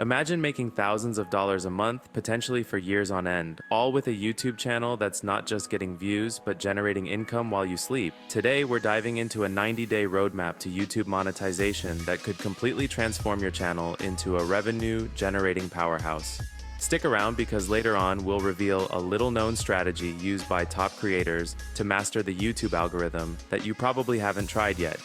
Imagine making thousands of dollars a month, potentially for years on end, all with a YouTube channel that's not just getting views, but generating income while you sleep. Today, we're diving into a 90-day roadmap to YouTube monetization that could completely transform your channel into a revenue-generating powerhouse. Stick around because later on, we'll reveal a little-known strategy used by top creators to master the YouTube algorithm that you probably haven't tried yet.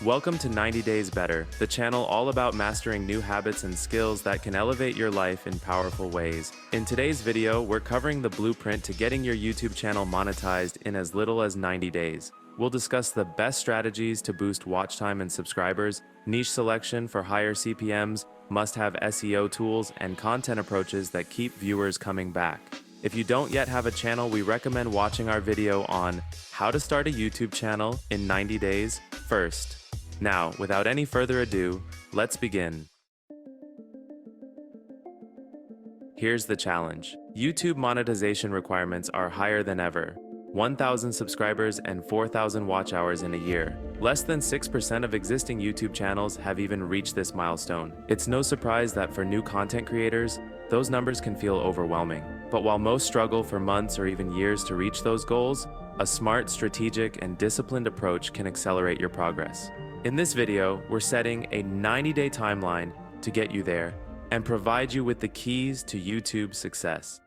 Welcome to 90 Days Better, the channel all about mastering new habits and skills that can elevate your life in powerful ways. In today's video, we're covering the blueprint to getting your YouTube channel monetized in as little as 90 days. We'll discuss the best strategies to boost watch time and subscribers, niche selection for higher CPMs, must-have SEO tools, and content approaches that keep viewers coming back. If you don't yet have a channel, we recommend watching our video on how to start a YouTube channel in 90 days first. Now, without any further ado, let's begin. Here's the challenge. YouTube monetization requirements are higher than ever. 1,000 subscribers and 4,000 watch hours in a year. Less than 6% of existing YouTube channels have even reached this milestone. It's no surprise that for new content creators, those numbers can feel overwhelming. But while most struggle for months or even years to reach those goals, a smart, strategic, and disciplined approach can accelerate your progress. In this video, we're setting a 90-day timeline to get you there and provide you with the keys to YouTube success.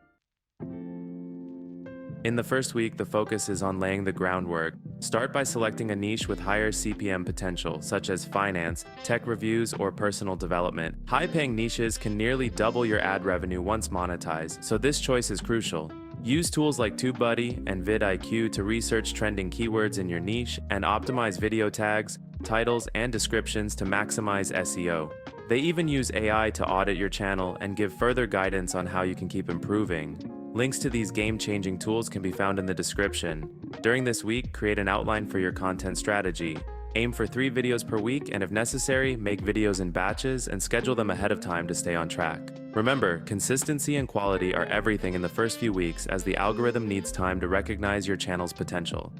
In the first week, the focus is on laying the groundwork. Start by selecting a niche with higher CPM potential, such as finance, tech reviews, or personal development. High-paying niches can nearly double your ad revenue once monetized, so this choice is crucial. Use tools like TubeBuddy and vidIQ to research trending keywords in your niche and optimize video tags, titles, and descriptions to maximize SEO. They even use AI to audit your channel and give further guidance on how you can keep improving. Links to these game-changing tools can be found in the description. During this week, create an outline for your content strategy. Aim for 3 videos per week, and if necessary, make videos in batches and schedule them ahead of time to stay on track. Remember, consistency and quality are everything in the first few weeks as the algorithm needs time to recognize your channel's potential.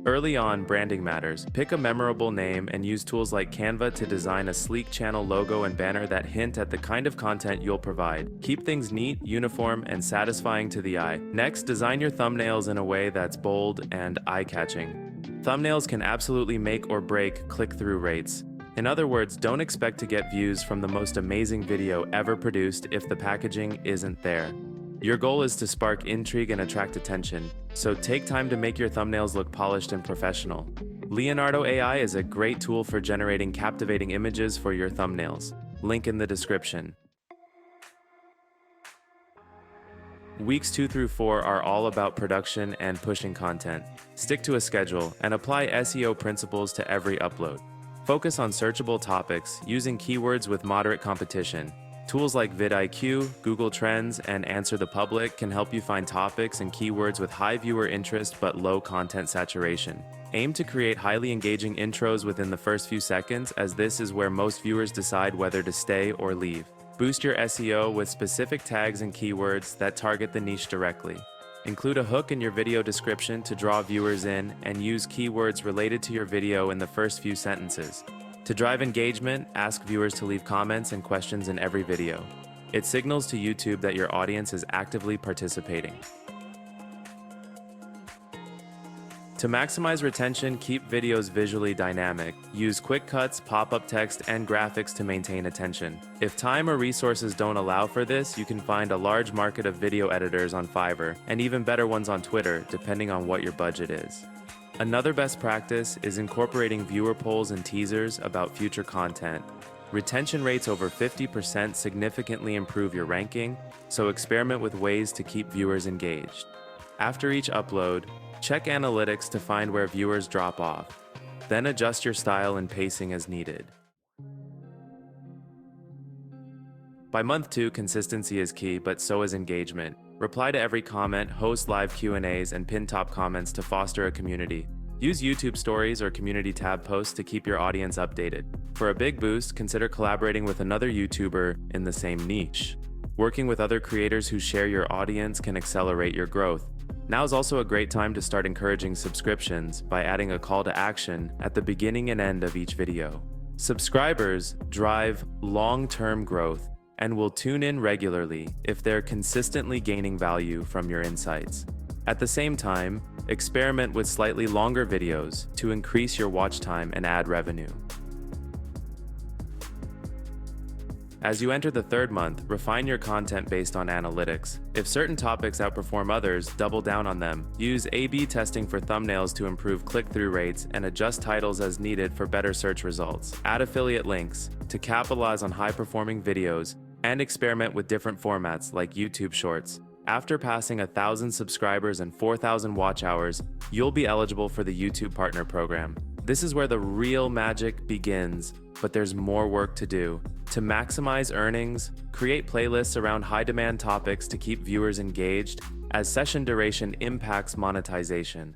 Early on, branding matters. Pick a memorable name and use tools like Canva to design a sleek channel logo and banner that hint at the kind of content you'll provide. Keep things neat, uniform, and satisfying to the eye. Next, design your thumbnails in a way that's bold and eye-catching. Thumbnails can absolutely make or break click-through rates. In other words, don't expect to get views from the most amazing video ever produced if the packaging isn't there. Your goal is to spark intrigue and attract attention, so take time to make your thumbnails look polished and professional. Leonardo AI is a great tool for generating captivating images for your thumbnails. Link in the description. Weeks 2 through 4 are all about production and pushing content. Stick to a schedule and apply SEO principles to every upload. Focus on searchable topics, using keywords with moderate competition. Tools like vidIQ, Google Trends, and Answer the Public can help you find topics and keywords with high viewer interest but low content saturation. Aim to create highly engaging intros within the first few seconds, as this is where most viewers decide whether to stay or leave. Boost your SEO with specific tags and keywords that target the niche directly. Include a hook in your video description to draw viewers in, and use keywords related to your video in the first few sentences. To drive engagement, ask viewers to leave comments and questions in every video. It signals to YouTube that your audience is actively participating. To maximize retention, keep videos visually dynamic. Use quick cuts, pop-up text, and graphics to maintain attention. If time or resources don't allow for this, you can find a large market of video editors on Fiverr, and even better ones on Twitter, depending on what your budget is. Another best practice is incorporating viewer polls and teasers about future content. Retention rates over 50% significantly improve your ranking, so experiment with ways to keep viewers engaged. After each upload, check analytics to find where viewers drop off. Then adjust your style and pacing as needed. By month 2, consistency is key, but so is engagement. Reply to every comment, host live Q&As, and pin top comments to foster a community. Use YouTube Stories or Community tab posts to keep your audience updated. For a big boost, consider collaborating with another YouTuber in the same niche. Working with other creators who share your audience can accelerate your growth. Now is also a great time to start encouraging subscriptions by adding a call to action at the beginning and end of each video. Subscribers drive long-term growth and will tune in regularly if they're consistently gaining value from your insights. At the same time, experiment with slightly longer videos to increase your watch time and ad revenue. As you enter the third month, refine your content based on analytics. If certain topics outperform others, double down on them. Use A/B testing for thumbnails to improve click-through rates and adjust titles as needed for better search results. Add affiliate links to capitalize on high-performing videos and experiment with different formats like YouTube Shorts. After passing 1,000 subscribers and 4,000 watch hours, you'll be eligible for the YouTube Partner Program. This is where the real magic begins, but there's more work to do. To maximize earnings, create playlists around high-demand topics to keep viewers engaged, as session duration impacts monetization.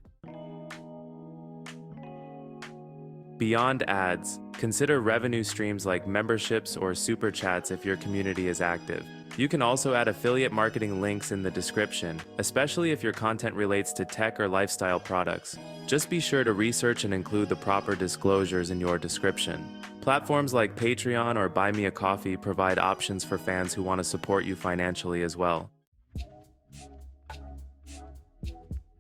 Beyond ads, consider revenue streams like memberships or super chats if your community is active. You can also add affiliate marketing links in the description, especially if your content relates to tech or lifestyle products. Just be sure to research and include the proper disclosures in your description. Platforms like Patreon or Buy Me a Coffee provide options for fans who want to support you financially as well.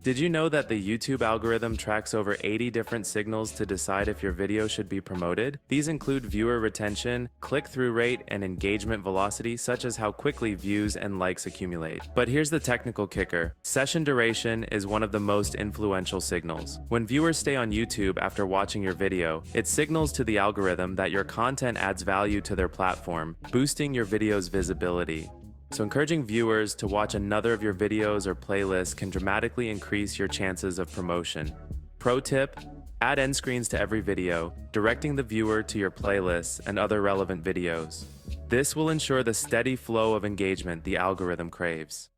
Did you know that the YouTube algorithm tracks over 80 different signals to decide if your video should be promoted? These include viewer retention, click-through rate, and engagement velocity, such as how quickly views and likes accumulate. But here's the technical kicker. Session duration is one of the most influential signals. When viewers stay on YouTube after watching your video, it signals to the algorithm that your content adds value to their platform, boosting your video's visibility. So encouraging viewers to watch another of your videos or playlists can dramatically increase your chances of promotion. Pro tip, add end screens to every video, directing the viewer to your playlists and other relevant videos. This will ensure the steady flow of engagement the algorithm craves.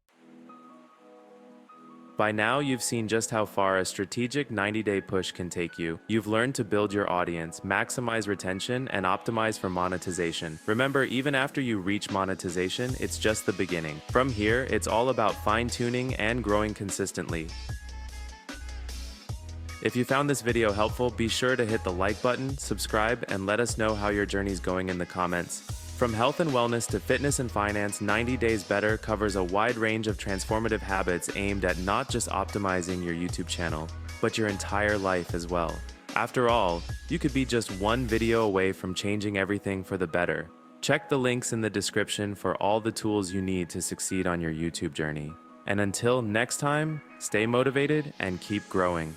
By now, you've seen just how far a strategic 90-day push can take you. You've learned to build your audience, maximize retention, and optimize for monetization. Remember, even after you reach monetization, it's just the beginning. From here, it's all about fine-tuning and growing consistently. If you found this video helpful, be sure to hit the like button, subscribe, and let us know how your journey's going in the comments. From health and wellness to fitness and finance, 90 Days Better covers a wide range of transformative habits aimed at not just optimizing your YouTube channel, but your entire life as well. After all, you could be just one video away from changing everything for the better. Check the links in the description for all the tools you need to succeed on your YouTube journey. And until next time, stay motivated and keep growing.